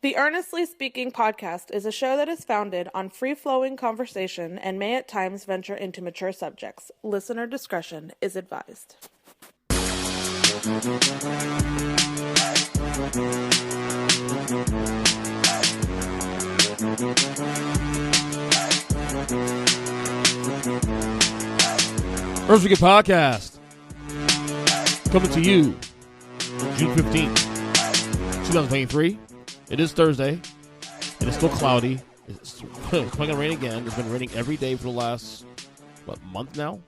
The Earnestly Speaking podcast is a show that is founded on free-flowing conversation and may at times venture into mature subjects. Listener discretion is advised. Earnestly podcast coming to you June 15th, 2023. It is Thursday. It is still cloudy. It's going to rain again. It's been raining every day for the last, month now?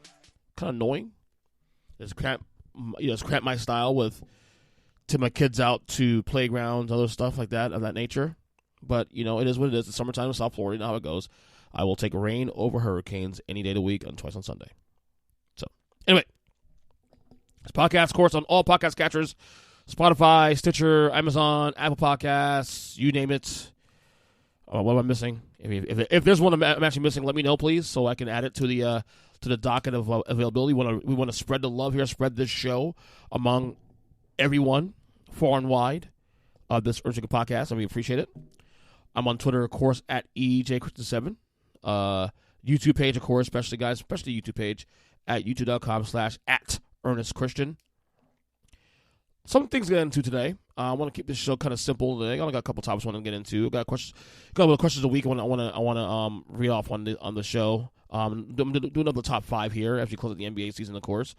Kind of annoying. It's cramped my style with to my kids out to playgrounds, other stuff like that, of that nature. But, it is what it is. It's summertime in South Florida. You know how it goes. I will take rain over hurricanes any day of the week and twice on Sunday. So, anyway. This podcast, of course, on all podcast catchers. Spotify, Stitcher, Amazon, Apple Podcasts, you name it. What am I missing? If there's one I'm actually missing, let me know, please, so I can add it to the docket of availability. We want to spread the love here, spread this show among everyone, far and wide, of this Earnestly podcast, and we appreciate it. I'm on Twitter, of course, at EJ Christian 7. YouTube page, of course, especially YouTube page, at youtube.com/@EarnestChristian. Some things to get into today. I want to keep this show kind of simple today. I only got a couple topics I want to get into. Got a couple of questions a week. I want to read off on the show. Do another top 5 here as we close out the NBA season, of course.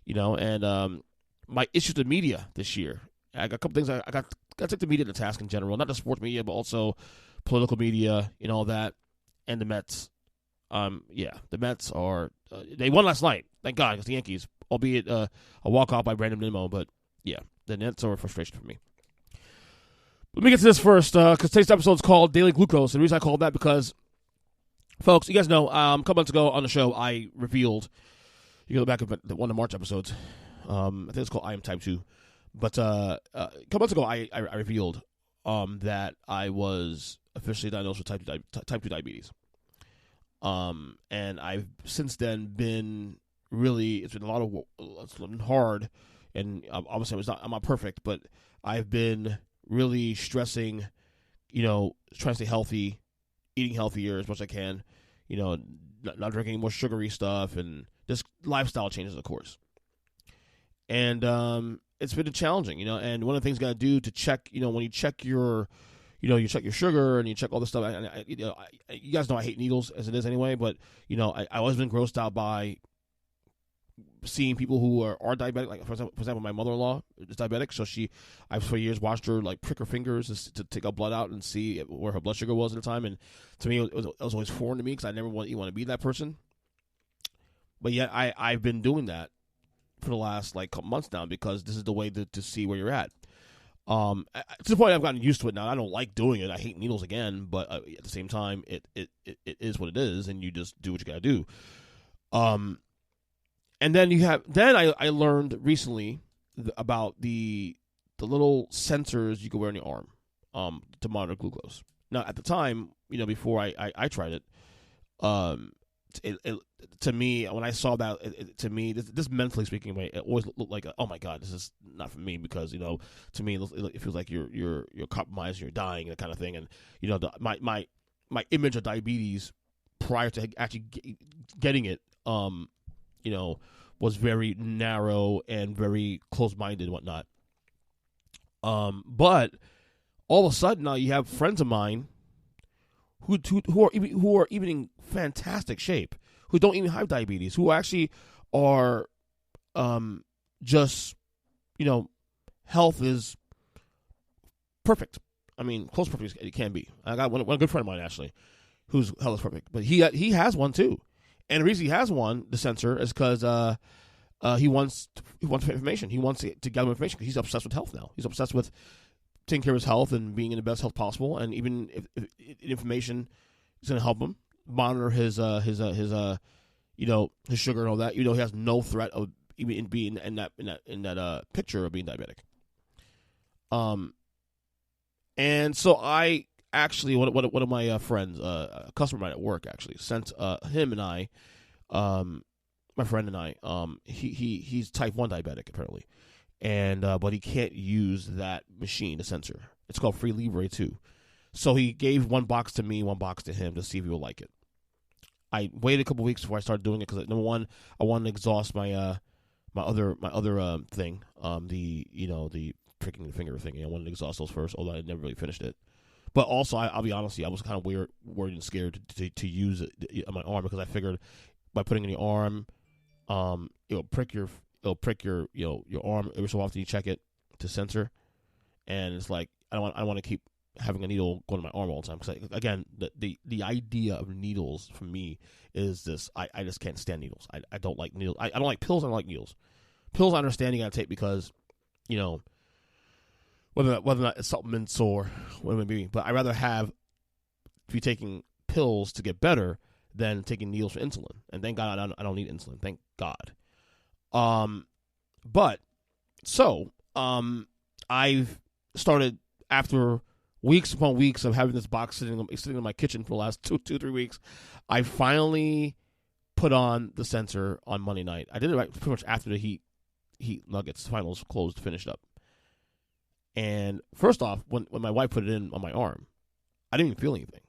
And my issues with media this year. I got a couple things. I got to take the media to task in general, not just sports media, but also political media. All that, and the Mets. The Mets are they won last night. Thank God, against the Yankees, albeit a walk off by Brandon Nimmo, but. Yeah, the Nets are a frustration for me. Let me get to this first, because today's episode is called Daily Glucose. And the reason I called that because, folks, you guys know, a couple months ago on the show, I revealed, you go back to one of the March episodes, I think it's called I Am Type 2. But a couple months ago, I revealed that I was officially diagnosed with type 2 diabetes. And I've since then been it's been hard. And obviously, I'm not perfect, but I've been really stressing, trying to stay healthy, eating healthier as much as I can, not drinking more sugary stuff, and just lifestyle changes, of course. And it's been challenging, and one of the things you got to do to check, when you check your, you check your sugar and you check all this stuff. You guys know I hate needles as it is anyway, but, I've always been grossed out by seeing people who are diabetic, like for example, my mother-in-law is diabetic, so I've for years watched her prick her fingers to take her blood out and see where her blood sugar was at the time, and to me it was always foreign to me because I never want to be that person. But yet I've been doing that for the last couple months now because this is the way to see where you're at. To the point I've gotten used to it now. I don't like doing it. I hate needles again, but at the same time, it is what it is, and you just do what you got to do. And then I learned recently about the little sensors you can wear on your arm to monitor glucose. Now, at the time, before I tried it, to me, when I saw that, to me, this mentally speaking, it always looked like, oh my God, this is not for me because, to me, it feels like you're compromised, you're dying, and that kind of thing. And, my image of diabetes prior to actually getting it, was very narrow and very close-minded and whatnot. But all of a sudden now you have friends of mine who are even in fantastic shape, who don't even have diabetes, who actually are just, health is perfect. I mean, close to perfect as it can be. I got one good friend of mine, actually, whose health is perfect. But he has one, too. And the reason he has the censor, is because he wants information. He wants to gather information because he's obsessed with health now. He's obsessed with taking care of his health and being in the best health possible. And even if information is going to help him monitor his sugar and all that, he has no threat of even being in that picture of being diabetic. And so I actually, one of my friends, a customer of mine at work, actually sent him and I, my friend and I, he's type 1 diabetic apparently, and but he can't use that machine, the sensor. It's called free Libre 2. So he gave one box to me, one box to him to see if he would like it. I waited a couple weeks before I started doing it because number one, I wanted to exhaust my my other thing, the pricking the finger thing. I wanted to exhaust those first, although I never really finished it. But also, I'll be honest with you, I was kind of worried and scared to use it on my arm because I figured by putting it in your arm, it'll prick your your arm every so often you check it to censor, and it's like I don't want to keep having a needle going to my arm all the time because again the idea of needles for me is this: I just can't stand needles. I don't like needles. I don't like pills. I don't like needles. Pills I understand you gotta take because whether or not it's supplements or whatever it may be, but I'd rather be taking pills to get better than taking needles for insulin. And thank God I don't need insulin. Thank God. I've started after weeks upon weeks of having this box sitting in my kitchen for the last 3 weeks. I finally put on the censor on Monday night. I did it pretty much after the Heat Nuggets finals finished up. And first off, when my wife put it in on my arm, I didn't even feel anything.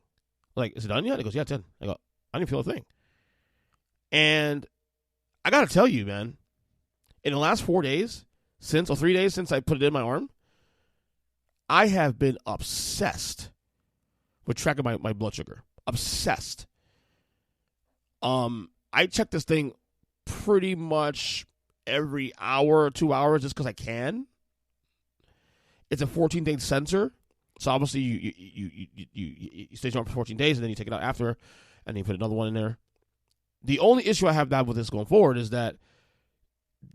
Like, is it done yet? He goes, yeah, it's in. I go, I didn't feel a thing. And I got to tell you, man, in the last 3 days since I put it in my arm, I have been obsessed with tracking my blood sugar. Obsessed. I check this thing pretty much every hour or 2 hours just because I can. It's a 14-day sensor, so obviously you stay on for 14 days and then you take it out after, and then you put another one in there. The only issue I have with this going forward is that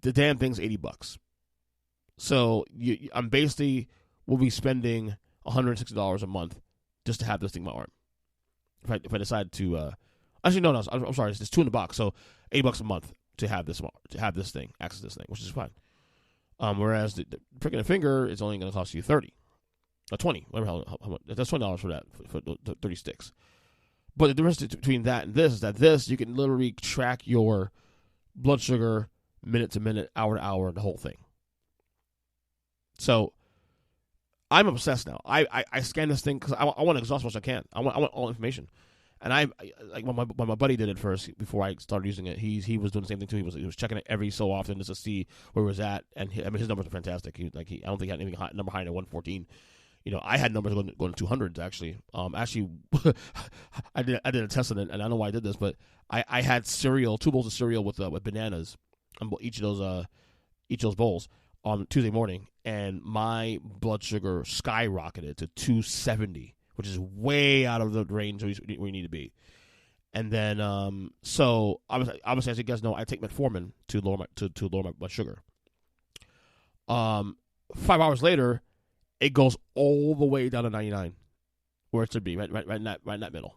the damn thing's $80. So I'm basically will be spending $160 a month just to have this thing in my arm. If I decide to, actually no, I'm sorry, it's $2 in the box, so $80 a month to have this thing, access this thing, which is fine. Whereas the pricking a finger is only going to cost you $30 or $20, whatever. How much? That's $20 for that for the 30 sticks. But the difference between that and this is that this you can literally track your blood sugar minute to minute, hour to hour, the whole thing. So I'm obsessed now. I scan this thing because I want to exhaust as much as I can. I want all information. And when my buddy did it first before I started using it, he was doing the same thing too. He was checking it every so often just to see where he was at, and his numbers are fantastic. I don't think he had anything number higher than 114. I had numbers going to 200s actually. I did a test on it, and I don't know why I did this, but I had 2 bowls of cereal with bananas on each of those bowls on Tuesday morning, and my blood sugar skyrocketed to 270. Which is way out of the range where you need to be. And then, so obviously, as you guys know, I take metformin to lower my blood sugar. 5 hours later, it goes all the way down to 99, where it should be, right in that middle.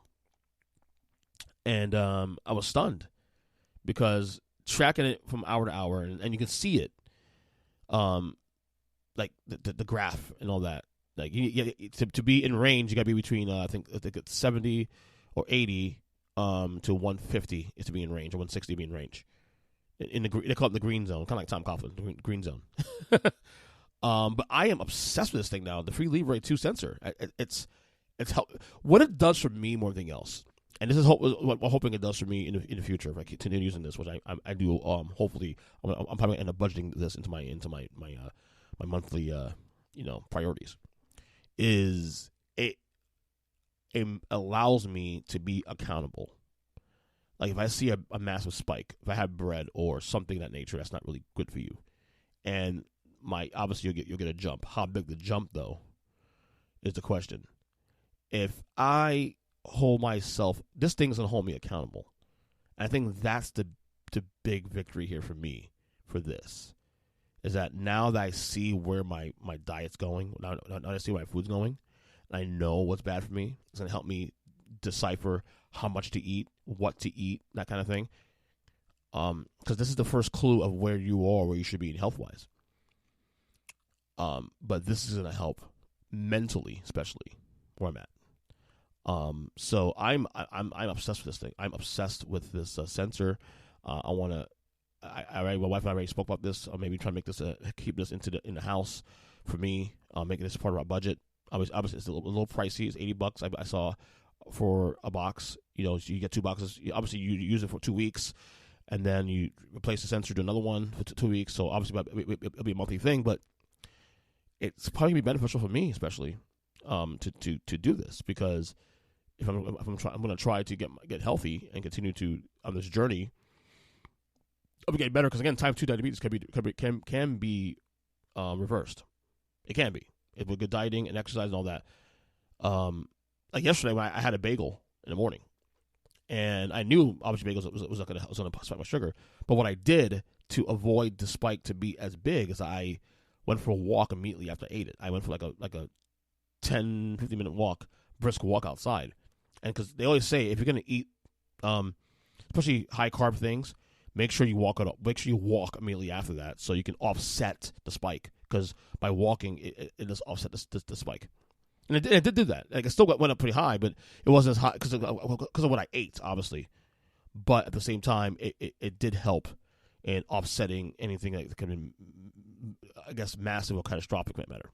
And I was stunned because tracking it from hour to hour, and you can see it, like the graph and all that. Like to be in range, you got to be between I think it's 70 or 80 to 150 is to be in range, or 160 to be in range. They call it the green zone, kind of like Tom Coughlin, the green zone. But I am obsessed with this thing now, the free Libre 2 sensor. It's what it does for me more than anything else, and this is what I'm hoping it does for me in the future if I continue using this, which I do. Hopefully, I'm probably going to end up budgeting this into my monthly priorities. Is it allows me to be accountable. Like if I see a massive spike, if I have bread or something of that nature that's not really good for you, and obviously you'll get a jump. How big the jump though is the question. If I hold myself, this thing's gonna hold me accountable. And I think that's the big victory here for me for this. Is that now that I see where my diet's going, now I see where my food's going, and I know what's bad for me, it's going to help me decipher how much to eat, what to eat, that kind of thing. Because this is the first clue of where you are, where you should be health-wise. But this is going to help mentally, especially where I'm at. So I'm obsessed with this thing. I'm obsessed with this sensor. I want to. My wife and I already spoke about this. Maybe try to make this keep this in the house for me. Making this part of our budget. Obviously, it's a little pricey. It's $80. I saw for a box. You get 2 boxes. Obviously, you use it for 2 weeks, and then you replace the censor, do another one for 2 weeks. So obviously, it'll be a monthly thing, but it's probably gonna be beneficial for me, especially to do this, because if I'm going to try to get healthy and continue to on this journey of getting better. Because again, type 2 diabetes can be reversed. It can be with good dieting and exercise and all that. Like yesterday, when I had a bagel in the morning, and I knew obviously bagels was going to spike my sugar. But what I did to avoid the spike to be as big is I went for a walk immediately after I ate it. I went for like a 10, 15-minute walk, brisk walk outside. And because they always say if you're going to eat, especially high carb things, make sure you walk it up. Make sure you walk immediately after that, so you can offset the spike. Because by walking, it does offset the spike. And it did do that. Like, it still went up pretty high, but it wasn't as high because of what I ate, obviously. But at the same time, it did help in offsetting anything that could be, I guess, massive or catastrophic for that matter.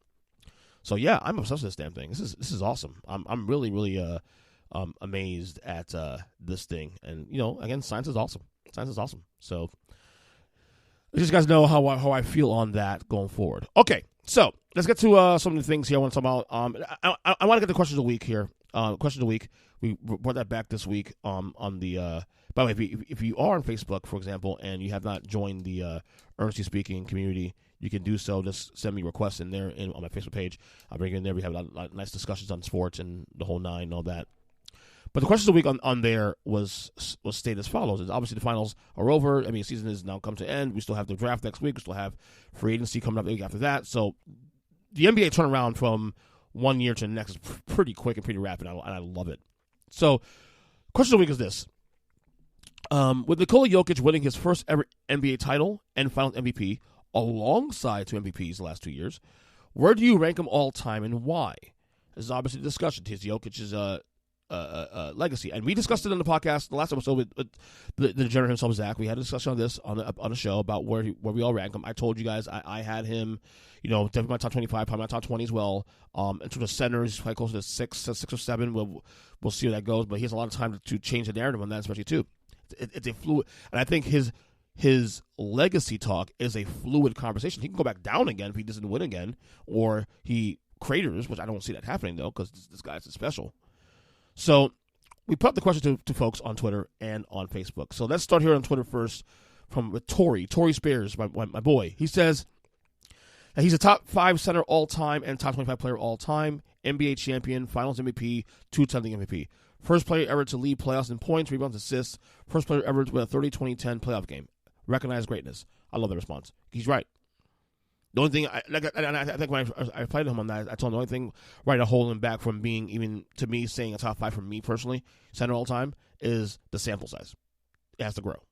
So yeah, I'm obsessed with this damn thing. This is awesome. I'm really amazed at this thing. And again, science is awesome. Science is awesome. So I just guys know how I feel on that going forward. Okay, so let's get to some of the things here I want to talk about. I want to get the questions of the week here. Question of the week. We brought that back this week on the. By the way, if you are on Facebook, for example, and you have not joined the Earnestly Speaking community, you can do so. Just send me requests in there on my Facebook page. I'll bring you in there. We have a lot of nice discussions on sports and the whole nine and all that. But the questions of the week on there was stated as follows. It's obviously, the finals are over. I mean, the season is now come to end. We still have the draft next week. We still have free agency coming up the week after that. So the NBA turnaround from one year to the next is pretty quick and pretty rapid, and I love it. So question of the week is this. With Nikola Jokic winning his first ever NBA title and finals MVP alongside 2 MVPs the last 2 years, where do you rank him all time and why? This is obviously the discussion. His Jokic's legacy, and we discussed it on the podcast the last episode with the degenerate himself, Zach. We had a discussion on this on the show about where we all rank him. I told you guys I had him, definitely my top 25, probably my top 20 as well. In terms of centers, probably closer to 6 or 7. We'll see where that goes, but he has a lot of time to change the narrative on that, especially too. It's a fluid, and I think his legacy talk is a fluid conversation. He can go back down again if he doesn't win again, or he craters, which I don't see that happening though, because this guy's special. So we put up the question to folks on Twitter and on Facebook. So let's start here on Twitter first with Tori Spears, my boy. He says that he's a top 5 center all-time and top 25 player all-time, NBA champion, finals MVP, 2-time MVP. First player ever to lead playoffs in points, rebounds, assists. First player ever to win a 30-20-10 playoff game. Recognize greatness. I love the response. He's right. The only thing, I think when I played him on that, I told him the only thing right to hold him back from being, even to me, saying a top 5 for me personally, center all time, is the sample size. It has to grow.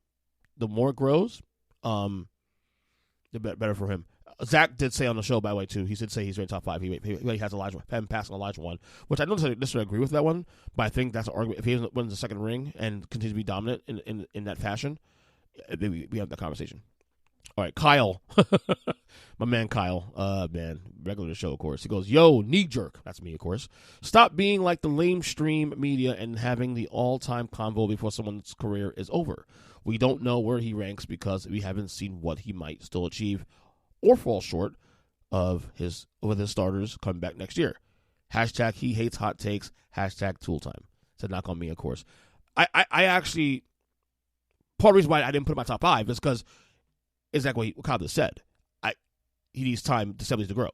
The more it grows, the better for him. Zach did say on the show, by the way, too, he did say he's rated top 5. He has Elijah, him passing Elijah one, which I don't necessarily agree with that one, but I think that's an argument. If he wins the second ring and continues to be dominant in that fashion, we have that conversation. All right, Kyle, my man Kyle, regular to the show, of course. He goes, yo, knee jerk. That's me, of course. Stop being like the lamestream media and having the all-time convo before someone's career is over. We don't know where he ranks because we haven't seen what he might still achieve or fall short of his starters coming back next year. Hashtag he hates hot takes. Hashtag tool time. Said knock on me, of course. I actually, part of the reason why I didn't put him in my top 5 is because exactly what Kyle just said. He needs time to to grow.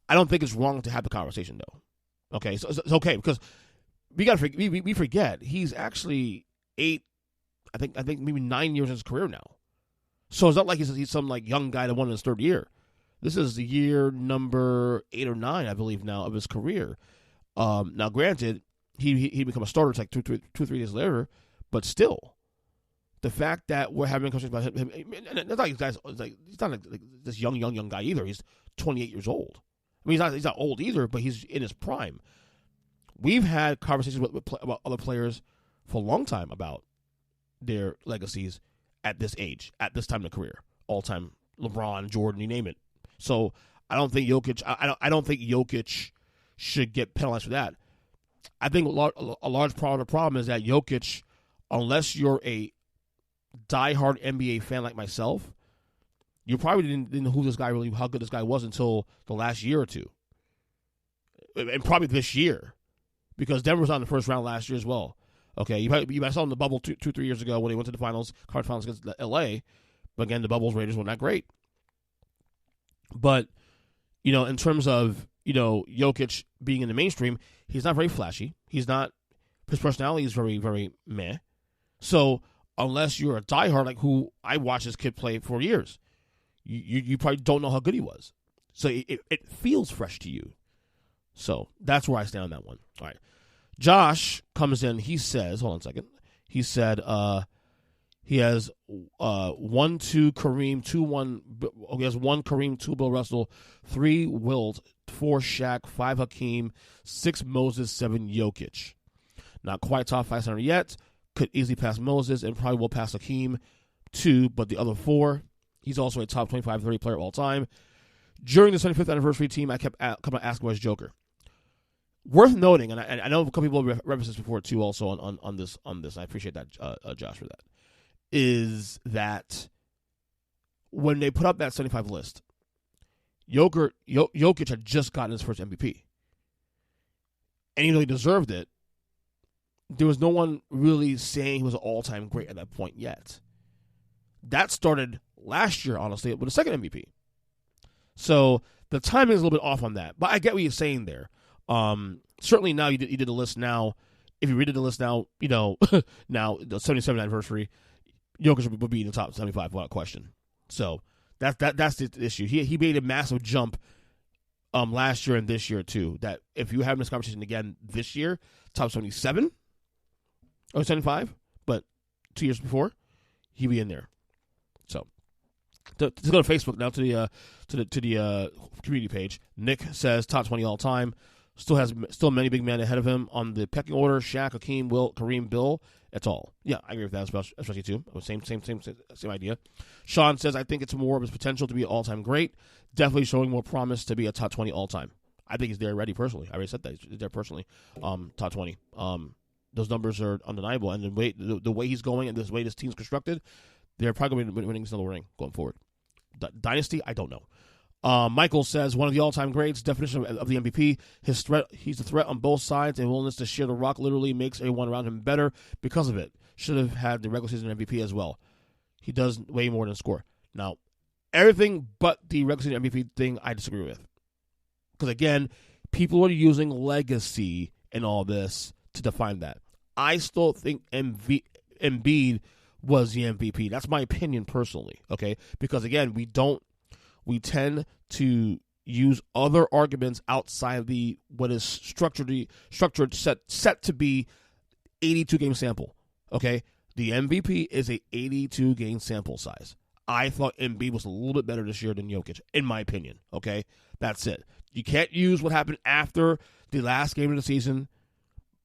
I don't think it's wrong to have the conversation, though. Okay, so it's okay because we forget he's actually 8, I think maybe 9 years in his career now. So it's not like he's some like young guy that won in his 3rd year. This is the year number 8 or 9, I believe, now of his career. Now, granted, he become a starter like 2-3 days later, but still. The fact that we're having conversations about him, and it's not he's not like this young guy either. He's 28 years old. I mean, he's not old either, but he's in his prime. We've had conversations about other players for a long time about their legacies at this age, at this time in their career, all time LeBron, Jordan, you name it. So I don't think Jokic. I don't think Jokic should get penalized for that. I think a large part of the problem is that Jokic, unless you're a diehard NBA fan like myself, you probably didn't know how good this guy was until the last year or two. And probably this year. Because Denver was on the first round last year as well. Okay, you might saw him in the bubble 2-3 years ago when they went to the finals, conference finals against LA. But again, the bubbles Raiders were not great. But, in terms of, Jokic being in the mainstream, he's not very flashy. His personality is very, very meh. So, unless you're a diehard, like who I watched this kid play for years, you probably don't know how good he was. So, it feels fresh to you. So, that's where I stand on that one. All right. Josh comes in. He says, hold on a second. He said he has 1-2 Kareem, 2-1. He has 1 Kareem, 2 Bill Russell, 3 Wilt, 4 Shaq, 5 Hakeem, 6 Moses, 7 Jokic. Not quite top 5 center yet. Could easily pass Moses and probably will pass Hakeem 2, but the other 4. He's also a top 25, 30 player of all time. During the 75th anniversary team, I kept coming asking about his Joker. Worth noting, and I know a couple people have referenced this before too, also on this. I appreciate that, Josh, for that. Is when they put up that 75 list, Jokic had just gotten his first MVP, and even though he deserved it, there was no one really saying he was an all-time great at that point yet. That started last year, honestly, with a second MVP. So the timing is a little bit off on that, but I get what you're saying there. Certainly now you did the list now. If you redid the list now, now the 77th anniversary, Jokic would be in the top 75 without question. So that's the issue. He made a massive jump last year and this year too. That if you have this conversation again this year, top 77 or 75, but 2 years before, he'd be in there. So let's go to Facebook now to the community page. Nick says top 20 all time. Still many big men ahead of him on the pecking order. Shaq, Hakeem, Wilt, Kareem, Bill. It's all. Yeah, I agree with that, especially too. Same idea. Sean says, I think it's more of his potential to be an all-time great. Definitely showing more promise to be a top 20 all-time. I think he's there already personally. I already said that. He's there personally. Top 20. Those numbers are undeniable. And the way he's going and the way this team's constructed, they're probably going to be winning another ring going forward. Dynasty, I don't know. Michael says, one of the all-time greats, definition of the MVP, he's a threat on both sides, and willingness to share the rock literally makes everyone around him better because of it. Should have had the regular season MVP as well. He does way more than score. Now, everything but the regular season MVP thing I disagree with. Because again, people are using legacy and all this to define that. I still think Embiid was the MVP. That's my opinion personally, okay? Because again, we tend to use other arguments outside the what is structured set to be 82 game sample. Okay, the MVP is a 82 game sample size. I thought Embiid was a little bit better this year than Jokic, in my opinion. Okay, that's it. You can't use what happened after the last game of the season,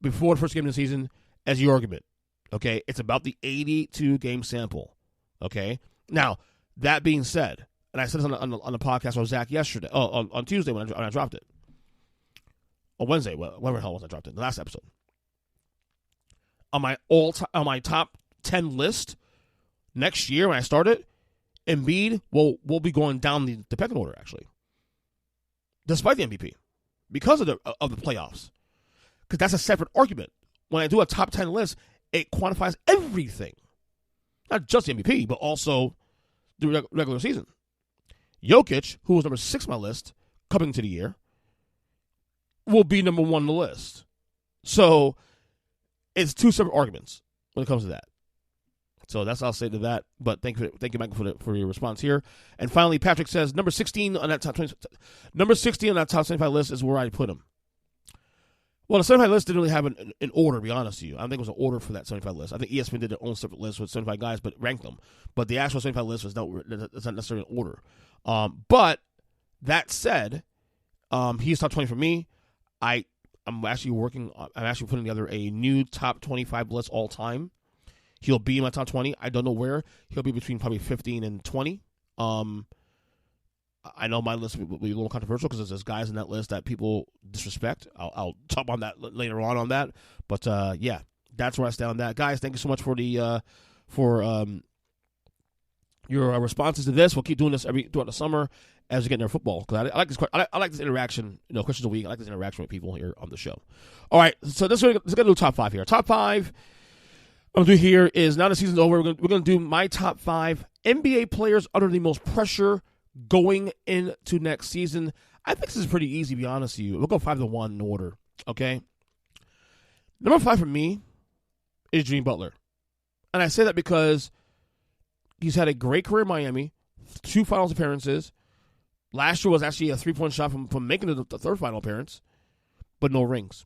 before the first game of the season, as your argument. Okay, it's about the 82 game sample. Okay, now that being said. And I said this on the podcast with Zach yesterday. On Tuesday when I dropped it. Or Wednesday, whatever the hell was I dropped it. The last episode. On my top 10 list next year when I start it, Embiid will be going down the pecking order actually, despite the MVP, because of the playoffs. Because that's a separate argument. When I do a top 10 list, it quantifies everything, not just the MVP, but also the regular season. Jokic, who was number 6 on my list coming to the year, will be number 1 on the list. So it's two separate arguments when it comes to that. So that's all I'll say to that. But thank you, Michael, for your response here. And finally, Patrick says number 16 on that top 20, number 16 on that top 75 list is where I put him. Well, the 75 list didn't really have an order, to be honest with you. I don't think it was an order for that 75 list. I think ESPN did their own separate list with 75 guys, but ranked them. But the actual 75 list was not necessarily an order. But that said, he's top 20 for me. I'm actually putting together a new top 25 list all time. He'll be in my top 20. I don't know where. He'll be between probably 15 and 20. I know my list will be a little controversial because there's guys in that list that people disrespect. I'll talk on that later on that. But yeah, that's where I stand on that. Guys, thank you so much for the your responses to this. We'll keep doing this throughout the summer as we get in our football, because I like this. I like this interaction. Questions a week. I like this interaction with people here on the show. All right, so let's get a little top 5 here. Top 5 I'm gonna do here is, now the season's over, we're gonna do my top 5 NBA players under the most pressure going into next season. I think this is pretty easy, to be honest with you. We'll go 5 to 1 in order. Okay. Number 5 for me is Jimmy Butler, and I say that because he's had a great career in Miami, 2 finals appearances. Last year was actually a 3-point shot from making the 3rd final appearance, but no rings.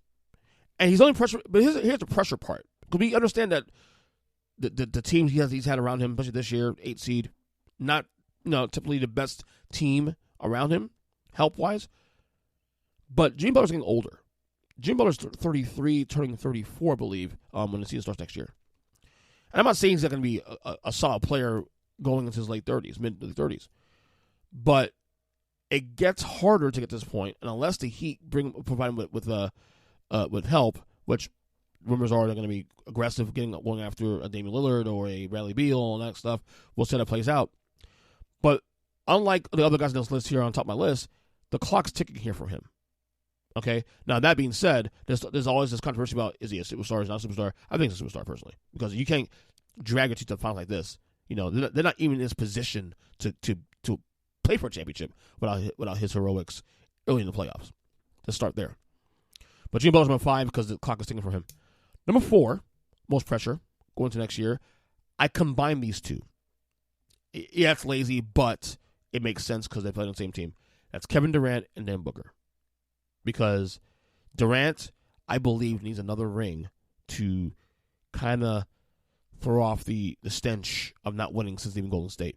And he's only pressure. But here's the pressure part. Because we understand that the teams he's had around him, especially this year, 8 seed, not typically the best team around him, help wise. But Jimmy Butler's getting older. Jimmy Butler's 33, turning 34, I believe, when the season starts next year. And I'm not saying he's not going to be a solid player going into his late 30s, mid-30s. But it gets harder to get to this point, and unless the Heat provide him with help, which rumors are they're going to be aggressive, going after a Damian Lillard or a Bradley Beal and that stuff. We'll see how that plays out. But unlike the other guys on this list here on top of my list, the clock's ticking here for him. Okay? Now, that being said, there's always this controversy about, is he a superstar, is he not a superstar? I think he's a superstar, personally, because you can't drag your team to the final like this. They're not even in this position to play for a championship without his heroics early in the playoffs. Let's start there. But Jimmy Butler's number 5 because the clock is ticking for him. Number 4, most pressure going into next year. I combine these two. Yeah, it's lazy, but it makes sense because they play on the same team. That's Kevin Durant and Devin Booker. Because Durant, I believe, needs another ring to kind of throw off the stench of not winning since leaving Golden State.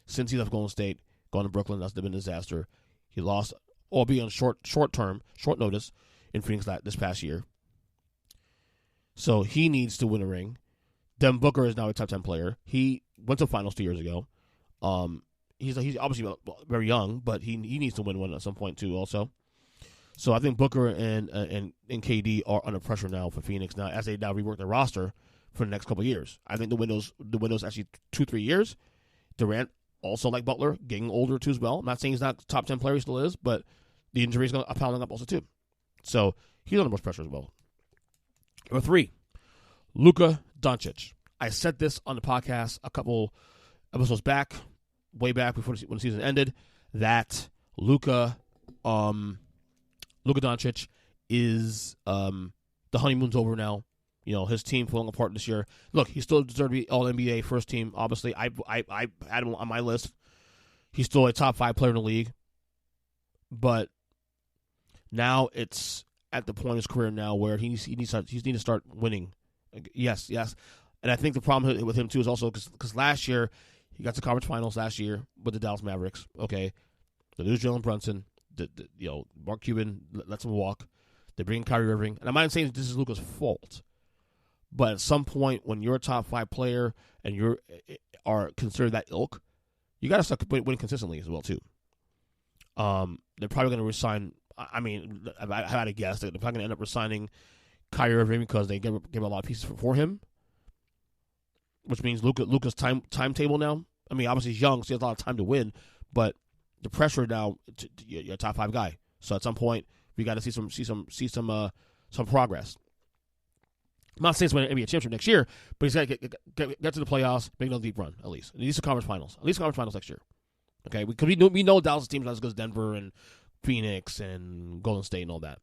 Since he left Golden State, going to Brooklyn, that's been a disaster. He lost, albeit on short notice, in Phoenix this past year. So he needs to win a ring. Devin Booker is now a top 10 player. He went to finals 2 years ago. He's obviously very young, but he needs to win one at some point too also. So I think Booker and KD are under pressure now for Phoenix now as they now rework their roster for the next couple of years. I think the window's actually 2-3 years. Durant, also like Butler, getting older too as well. I'm not saying he's not a top 10 player, he still is, but the injuries are piling up also too. So he's under most pressure as well. Number 3, Luka Doncic. I said this on the podcast a couple episodes back, way back before when the season ended, that Luka Doncic is the honeymoon's over now. His team falling apart this year. Look, he still deserves to be All-NBA first team. Obviously, I had him on my list. He's still a top 5 player in the league. But now it's at the point of his career now where he needs to start winning. Yes. And I think the problem with him too is also because last year he got to conference finals last year with the Dallas Mavericks. Okay, they lose Jalen Brunson. Mark Cuban lets him walk. They bring in Kyrie Irving, and I'm not saying this is Luka's fault, but at some point when you're a top 5 player and you are considered that ilk, you got to start winning consistently as well too. They're probably going to resign. I mean, I had to guess they're probably going to end up resigning Kyrie Irving because they gave a lot of pieces for him, which means Luka's timetable now. I mean, obviously he's young, so he has a lot of time to win, but the pressure now, you're a top 5 guy. So at some point, we got to see some progress. I'm not saying he's winning an NBA championship next year, but he's got to get to the playoffs, make a deep run at least. At least the conference finals. At least conference finals next year. Okay, because we know Dallas teams not as good as Denver and Phoenix and Golden State and all that.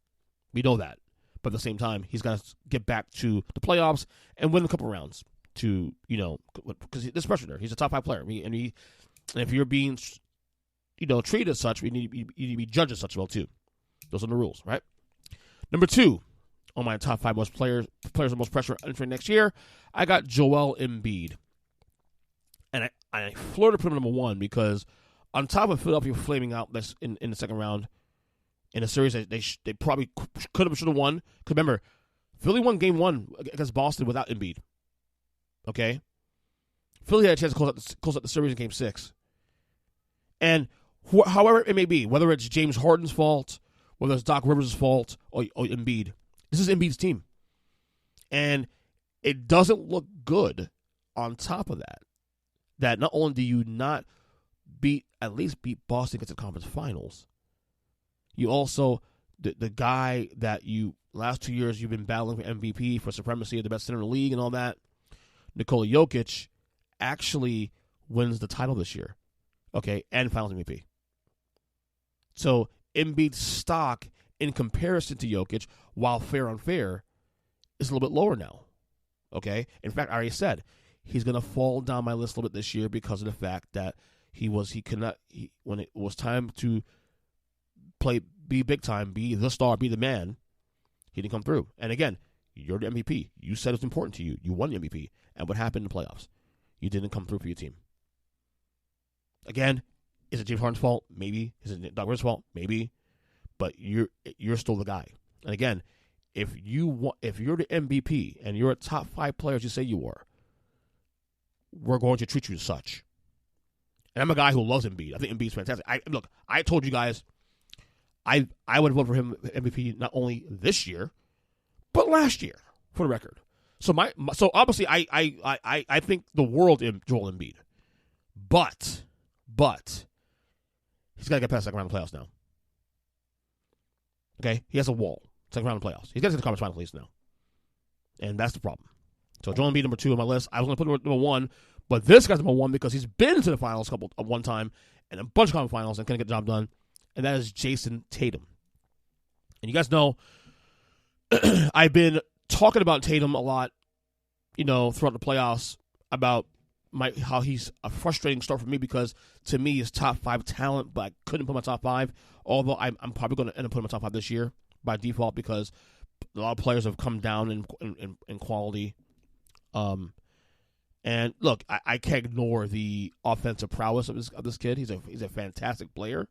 We know that. But at the same time, he's got to get back to the playoffs and win a couple rounds to, because there's pressure there. He's a top 5 player. And if you're being, treated as such, you need to be judged as such well, too. Those are the rules, right? Number 2 on my top 5 most players with most pressure entering next year, I got Joel Embiid. And I flirted to put him number 1 because on top of Philadelphia flaming out this in the second round, in a series that they probably should have won. Because remember, Philly won Game 1 against Boston without Embiid. Okay? Philly had a chance to close out the series in Game 6. And however it may be, whether it's James Harden's fault, whether it's Doc Rivers' fault, or Embiid, this is Embiid's team. And it doesn't look good on top of that not only do you not at least beat Boston against the conference finals, you also, the guy that you, last 2 years, you've been battling for MVP, for supremacy of the best center in the league and all that, Nikola Jokic actually wins the title this year, okay, and finals MVP. So Embiid's stock in comparison to Jokic, while fair and unfair, is a little bit lower now, okay? In fact, I already said, he's going to fall down my list a little bit this year because of the fact that when it was time to be big time, be the star, be the man, he didn't come through. And again, you're the MVP. You said it's important to you. You won the MVP. And what happened in the playoffs? You didn't come through for your team. Again, is it James Harden's fault? Maybe. Is it Doc Rivers' fault? Maybe. But you're still the guy. And again, if you're the MVP and you're a top 5 player as you say you are, we're going to treat you as such. And I'm a guy who loves Embiid. I think Embiid's fantastic. I told you guys I would vote for him MVP not only this year, but last year, for the record. So obviously I think the world in Joel Embiid. But he's got to get past the second round of the playoffs now. Okay? He has a wall. Second round of the playoffs. He's got to get to the conference final at least now. And that's the problem. So Joel Embiid, number 2 on my list. I was going to put number 1, but this guy's number 1 because he's been to the finals one time and a bunch of conference finals and couldn't get the job done. And that is Jason Tatum. And you guys know I've been talking about Tatum a lot, throughout the playoffs about how he's a frustrating start for me because to me he's top 5 talent, but I couldn't put my top 5. Although I'm probably going to end up putting my top 5 this year by default because a lot of players have come down in quality. And look, I can't ignore the offensive prowess of this kid. He's a fantastic player.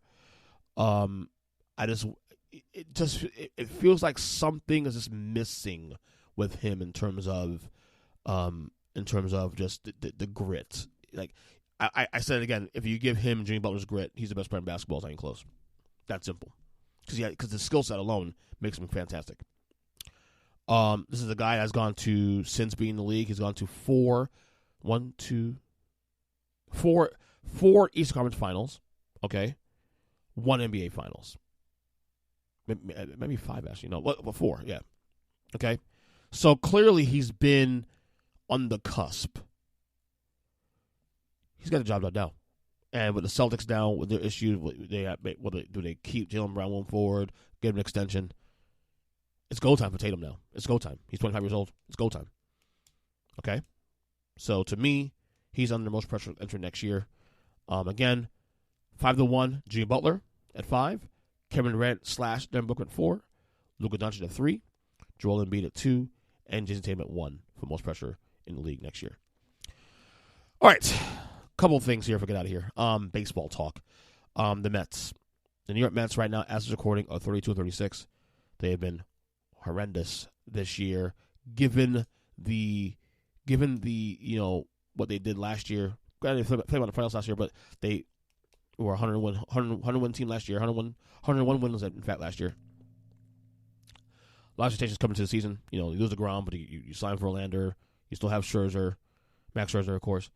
It feels like something is just missing with him in terms of just the grit. Like I said it again, if you give him Jimmy Butler's grit, he's the best player in basketball. It's not even close. That simple. Because the skill set alone makes him fantastic. This is a guy that's gone to, since being in the league, he's gone to four Eastern Conference Finals, okay? 1 NBA Finals. Maybe 5, actually. No, 4, yeah. Okay? So clearly he's been on the cusp. He's got a job done now. And with the Celtics now, with their issues, do they keep Jaylen Brown going forward, give him an extension? It's go time for Tatum now. It's go time. He's 25 years old. It's go time. Okay? So to me, he's under the most pressure entering next year. Again, 5-1, Jimmy Butler at 5, Kevin Durant / Devin Booker at 4, Luka Doncic at 3, Joel Embiid at 2, and Jason Tatum at 1 for most pressure in the league next year. All right. Couple of things here if we get out of here. Baseball talk. The Mets. The New York Mets right now, as of recording, are 32-36. They have been horrendous this year, given the what they did last year. Granted, they played on the finals last year, but they were a 101 team last year. 101 wins, in fact, last year. A lot of expectations coming to the season. You lose the ground, but you sign Verlander. You still have Scherzer, Max Scherzer, of course.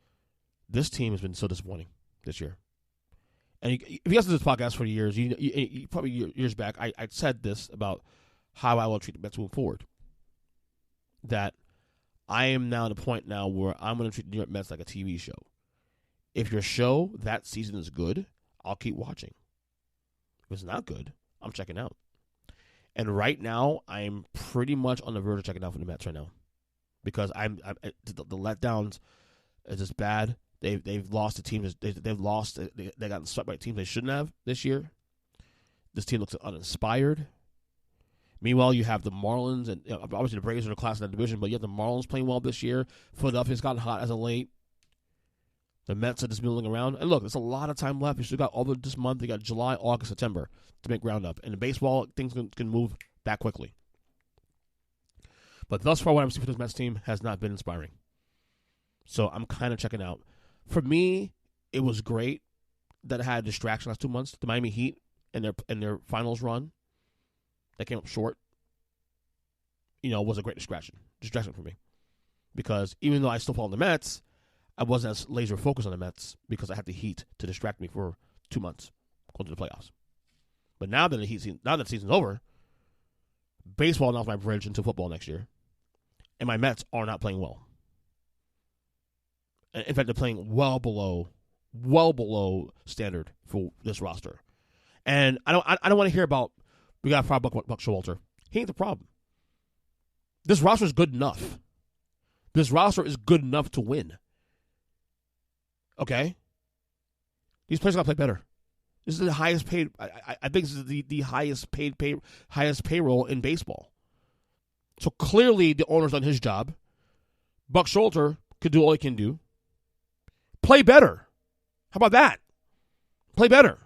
This team has been so disappointing this year. And if you listen to this podcast for years, you probably years back, I said this about how I will treat the Mets moving forward. That I am now at a point now where I'm going to treat the New York Mets like a TV show. If your show that season is good, I'll keep watching. If it's not good, I'm checking out. And right now, I'm pretty much on the verge of checking out for the Mets right now. Because the letdowns is just bad. They've lost to teams. They've lost. They got swept by teams they shouldn't have this year. This team looks uninspired. Meanwhile, you have the Marlins, and obviously the Braves are the class in that division, but you have the Marlins playing well this year. Philadelphia's gotten hot as of late. The Mets are just milling around. And look, there's a lot of time left. You still got all of this month. You got July, August, September to make ground up. And in baseball, things can move that quickly. But thus far, what I'm seeing for this Mets team has not been inspiring. So I'm kind of checking out. For me, it was great that had a distraction last 2 months, the Miami Heat and their finals run that came up short, was a great distraction for me. Because even though I still follow the Mets, I wasn't as laser focused on the Mets because I had the Heat to distract me for 2 months going to the playoffs. But now that the season's over, baseball now is my bridge into football next year, and my Mets are not playing well. In fact, they're playing well below standard for this roster. And I don't want to hear about we got a problem with Buck Showalter. He ain't the problem. This roster is good enough. This roster is good enough to win. Okay? These players got to play better. This is the highest paid. I think this is the highest payroll in baseball. So clearly the owner's done his job. Buck Showalter could do all he can do. Play better. How about that? Play better.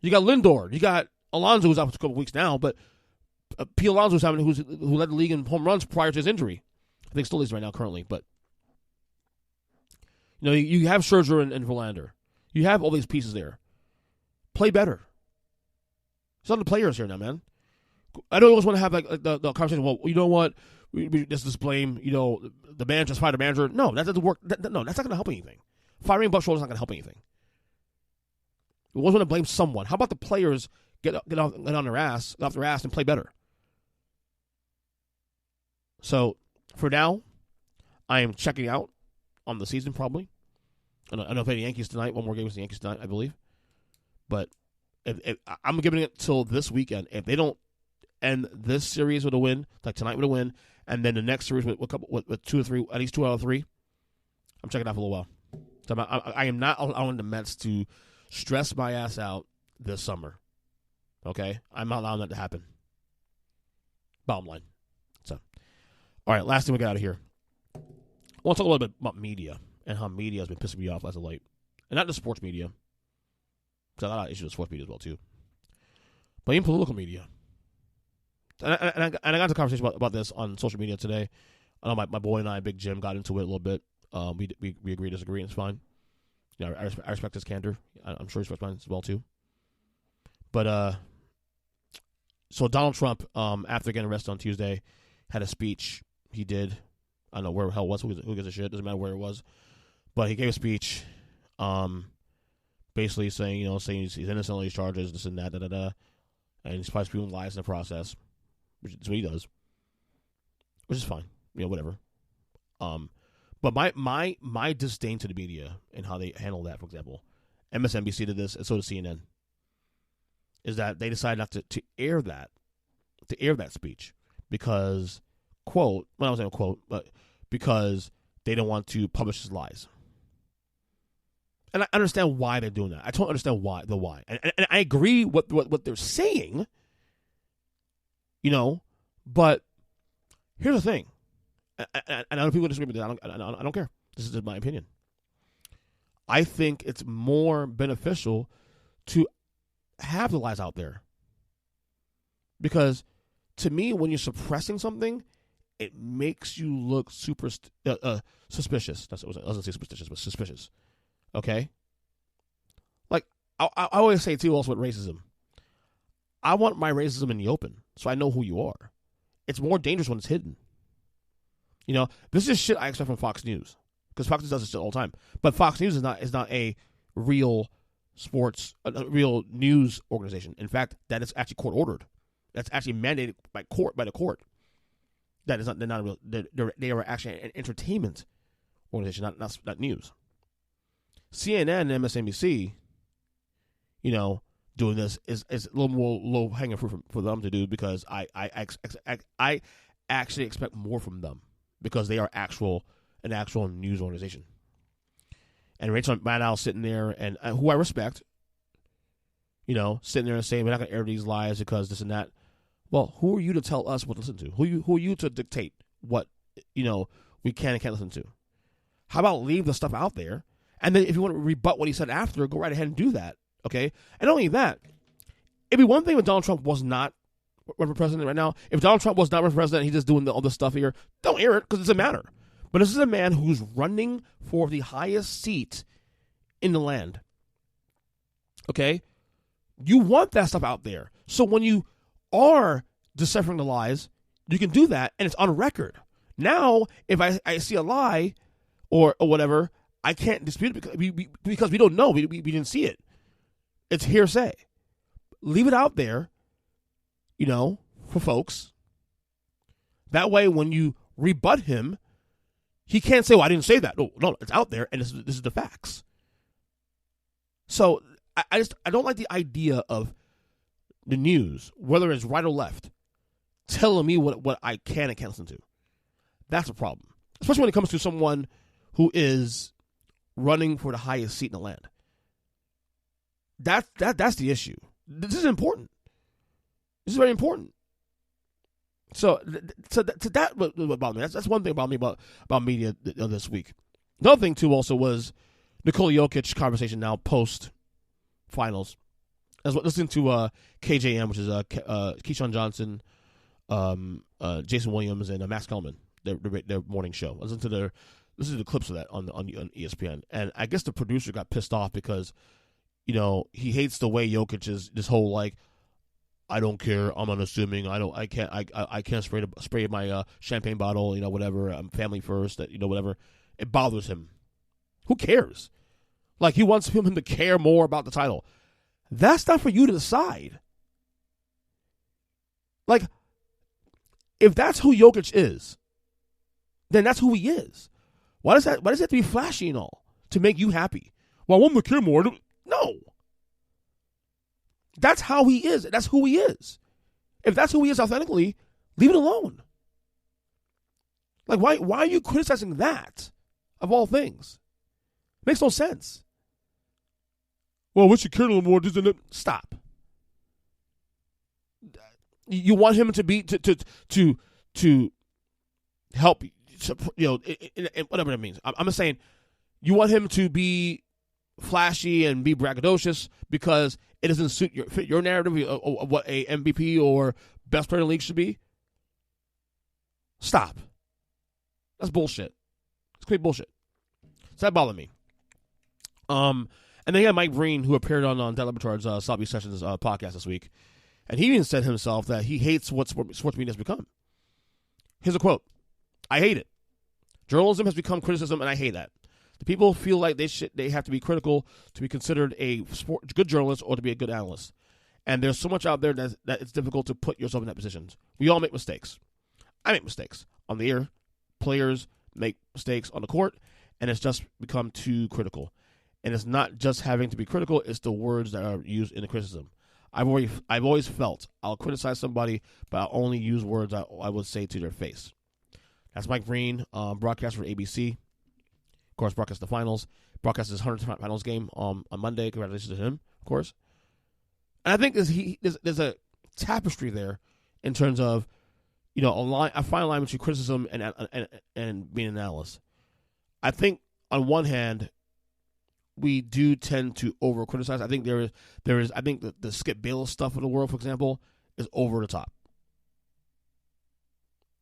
You got Lindor. You got Alonso, who's out for a couple of weeks now, but P. Alonso who led the league in home runs prior to his injury. I think still is right now currently, but you have Scherzer and Verlander. You have all these pieces there. Play better. It's not the players here now, man. I don't always want to have like the conversation. Well, you know what? We just blame. The manager, fire the manager. No, that doesn't work. No, that's not going to help anything. Firing Buck Showalter is not going to help anything. We always want to blame someone. How about the players get off their ass, and play better? So for now, I am checking out on the season probably. I don't know if any Yankees tonight. One more game with the Yankees tonight, I believe. But if I'm giving it till this weekend. If they don't end this series with a win, like tonight with a win, and then the next series with 2 or 3, at least 2 out of 3, I'm checking out for a little while. So I am not allowing the Mets to stress my ass out this summer. Okay? I'm not allowing that to happen. Bottom line. So, all right, last thing we got out of here. I want to talk a little bit about media and how media has been pissing me off as of late. And not just sports media. Because I got issues with sports media as well, too. But even political media. And I got into a conversation about this on social media today. I know my boy and I, Big Jim, got into it a little bit. We agree to disagree, and it's fine. I respect his candor. I'm sure he respects mine as well, too. But, so Donald Trump, after getting arrested on Tuesday, had a speech he did. I don't know where the hell it was. Who gives a shit? Doesn't matter where it was. But he gave a speech, basically saying he's innocent on these charges, this and that, and he's probably spewing lies in the process, which is what he does, which is fine, whatever. But my disdain to the media and how they handle that, for example, MSNBC did this, and so did CNN, is that they decided not to air that speech because, quote, well, I was saying quote, but because they don't want to publish his lies. And I understand why they're doing that. I totally understand why. And I agree what they're saying, but here's the thing. And I know people disagree with that. I don't care. This is just my opinion. I think it's more beneficial to have the lies out there. Because to me, when you're suppressing something, it makes you look super suspicious. I was going to say superstitious, but suspicious. Okay? Like, I always say, too, also with racism. I want my racism in the open, so I know who you are. It's more dangerous when it's hidden. This is shit I expect from Fox News. Because Fox News does this shit all the time. But Fox News is not a real sports, a real news organization. In fact, that is actually court ordered. That's actually mandated by the court. That is not. They're not a real. They are actually an entertainment organization, not news. CNN and MSNBC, doing this is a little more low hanging fruit for them to do because I actually expect more from them because they are an actual news organization. And Rachel Maddow sitting there and who I respect, sitting there and saying we're not going to air these lies because this and that. Well, who are you to tell us what to listen to? Who are you to dictate what, we can and can't listen to? How about leave the stuff out there? And then if you want to rebut what he said after, go right ahead and do that, okay? And not only that, it'd be one thing if Donald Trump was not running for president right now. If Donald Trump was not running for president, he's just doing all this stuff here, don't air it because it doesn't matter. But this is a man who's running for the highest seat in the land. Okay? You want that stuff out there. So when you are deciphering the lies, you can do that, and it's on record. Now, if I see a lie or whatever, I can't dispute it because we don't know. We didn't see it. It's hearsay. Leave it out there, for folks. That way, when you rebut him, he can't say, well, I didn't say that. No, it's out there, and this is the facts. So I don't like the idea of the news, whether it's right or left, telling me what I can and can't listen to. That's a problem, especially when it comes to someone who is running for the highest seat in the land. That's the issue. This is important. This is very important. So that what bothered me. That's one thing about me about media this week. Another thing too also was Nikola Jokic conversation now post finals. As well, listening to KJM, which is Keyshawn Johnson, Jason Williams, and Max Kellerman, their morning show. Listen to the clips of that on ESPN, and I guess the producer got pissed off because he hates the way Jokic is this whole like, I don't care, I'm unassuming, I can't spray my champagne bottle, whatever, I'm family first, that whatever. It bothers him. Who cares? Like, he wants him to care more about the title. That's not for you to decide. Like, if that's who Jokic is, then that's who he is. Why does that have to be flashy and all to make you happy? Well, I want him to care more. No. That's how he is. That's who he is. If that's who he is authentically, leave it alone. Like, why are you criticizing that, of all things? Makes no sense. Well, we should care a little more. Stop. You want him to be to help, whatever that means. I'm just saying, you want him to be flashy and be braggadocious because it doesn't fit your narrative of what a MVP or best player in the league should be. Stop. That's bullshit. It's complete bullshit. So that bothered me. And then you had Mike Breen, who appeared on Dan Le Batard's Sloppy Sessions podcast this week, and he even said himself that he hates what sports media has become. Here's a quote: "I hate it. Journalism has become criticism, and I hate that. The people feel like they have to be critical to be considered a good journalist or to be a good analyst. And there's so much out there that it's difficult to put yourself in that position. We all make mistakes. I make mistakes on the air. Players make mistakes on the court, and it's just become too critical. And it's not just having to be critical; it's the words that are used in the criticism. I've always felt I'll criticize somebody, but I'll only use words I would say to their face." That's Mike Breen, broadcaster for ABC. Of course, broadcast the finals. Broadcast his 100th finals game on Monday. Congratulations to him, of course. And I think there's a tapestry there in terms of, a fine line between criticism and being an analyst. I think on one hand, we do tend to over criticize. I think there is. I think the Skip Bayless stuff of the world, for example, is over the top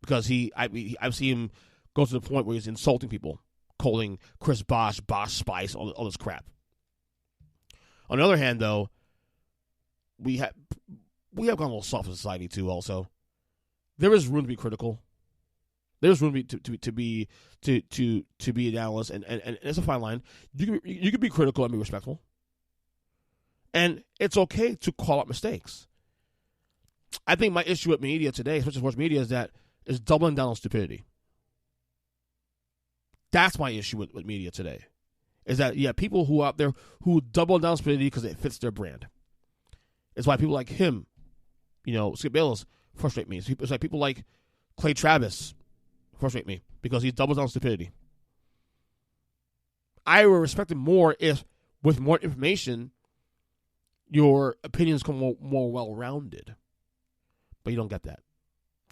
because I've seen him go to the point where he's insulting people, calling Chris Bosh Spice, all this crap. On the other hand, though, we have gone a little soft in society too. Also, there is room to be critical. There's room to be an analyst, and it's a fine line. You can be critical and be respectful, and it's okay to call out mistakes. I think my issue with media today, especially sports media, is doubling down on stupidity. That's my issue with media today. Is that people who are out there who double down on stupidity because it fits their brand. It's why people like him, Skip Bayless, frustrate me. It's like people like Clay Travis frustrate me because he doubles down on stupidity. I would respect him more if, with more information, your opinions come more well-rounded. But you don't get that.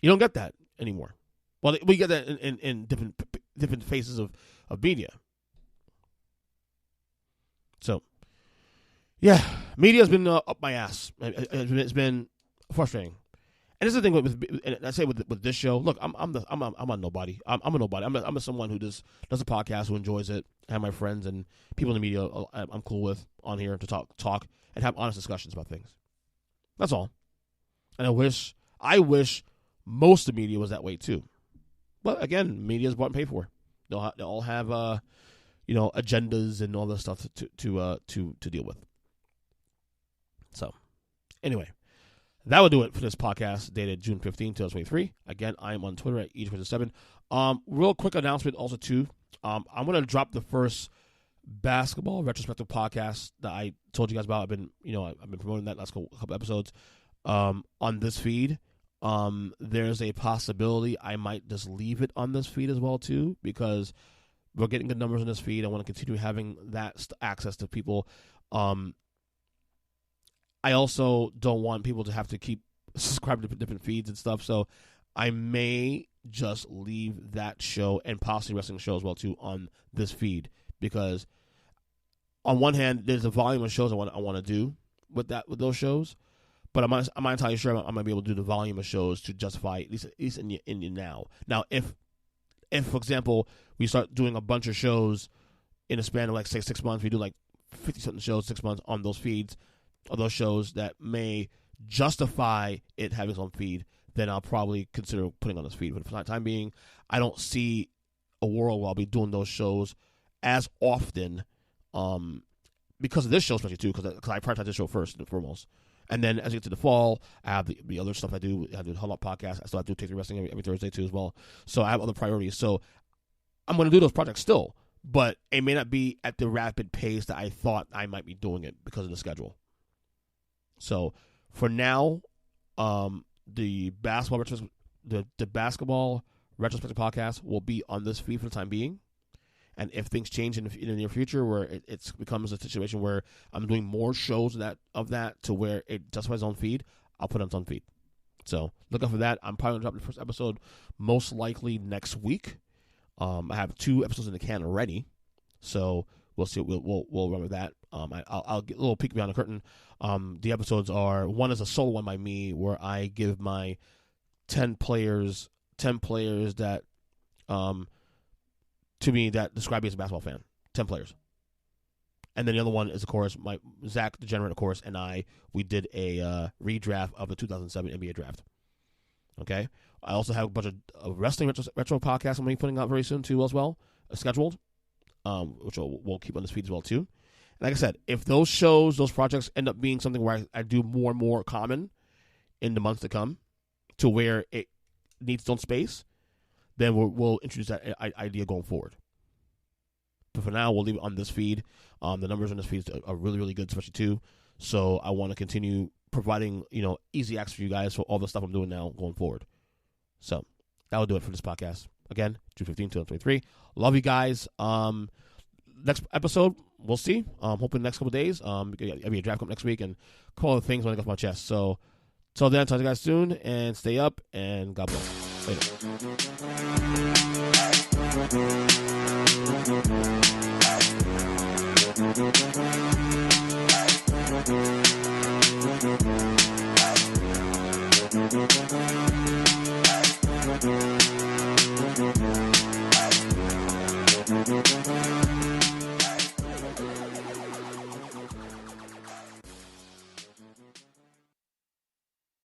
You don't get that anymore. Well, we get that in different phases of media. So, yeah, media has been up my ass. It's been frustrating. And this is the thing and I say with this show. Look, I'm a nobody. I'm a nobody. I'm a someone who does a podcast, who enjoys it. I have my friends and people in the media I'm cool with on here to talk and have honest discussions about things. That's all. And I wish most of the media was that way too. But again, media is bought and paid for. They all have agendas and all this stuff to deal with. So, anyway, that would do it for this podcast dated June 15, 2023. Again, I am on Twitter at EJ Christian 7. Real quick announcement also too. I'm going to drop the first basketball retrospective podcast that I told you guys about. I've been promoting that last couple episodes on this feed. There's a possibility I might just leave it on this feed as well too, because we're getting good numbers on this feed. I want to continue having that access to people. I also don't want people to have to keep subscribing to different feeds and stuff, so I may just leave that show and possibly wrestling show as well too on this feed, because on one hand there's a volume of shows I want to do with those shows, but I'm not entirely sure I'm gonna be able to do the volume of shows to justify at least in now. Now, if for example we start doing a bunch of shows in a span of like 6 months, we do like 50 something shows 6 months on those feeds, or those shows that may justify it having its own feed, then I'll probably consider putting on this feed. But for the time being, I don't see a world where I'll be doing those shows as often, because of this show especially too, because I prioritize this show first and foremost. And then as we get to the fall, I have the other stuff I do. I do the Huddle Up podcast. I still have to do Take the Wrestling every Thursday too as well. So I have other priorities. So I'm going to do those projects still, but it may not be at the rapid pace that I thought I might be doing it because of the schedule. So for now, the basketball retrospective podcast will be on this feed for the time being. And if things change in the near future, where it becomes a situation where I'm doing more shows of that to where it justifies its own feed, I'll put it on its own feed. So look out for that. I'm probably going to drop the first episode most likely next week. I have 2 episodes in the can already, so we'll see. We'll run with that. I'll get a little peek behind the curtain. The episodes are, one is a solo one by me where I give my 10 players that to me that describe me as a basketball fan. 10 players. And then the other one is, of course, my Zach Degenerate, of course, and we did a redraft of the 2007 NBA draft. Okay? I also have a bunch of wrestling retro podcasts I'm going to be putting out very soon too as well, scheduled, which we'll keep on this feed as well too. And like I said, if those shows, those projects end up being something where I do more and more common in the months to come, to where it needs its own space, then we'll introduce that idea going forward. But for now, we'll leave it on this feed. The numbers on this feed are really, really good, especially too. So I want to continue providing, easy access for you guys for all the stuff I'm doing now going forward. So that will do it for this podcast. Again, June 15, 2023. Love you guys. Next episode, we'll see. Hoping the next couple of days. I'll be a draft up next week and call the things when I get off my chest. So till then, talk to you guys soon and stay up and God bless. Later.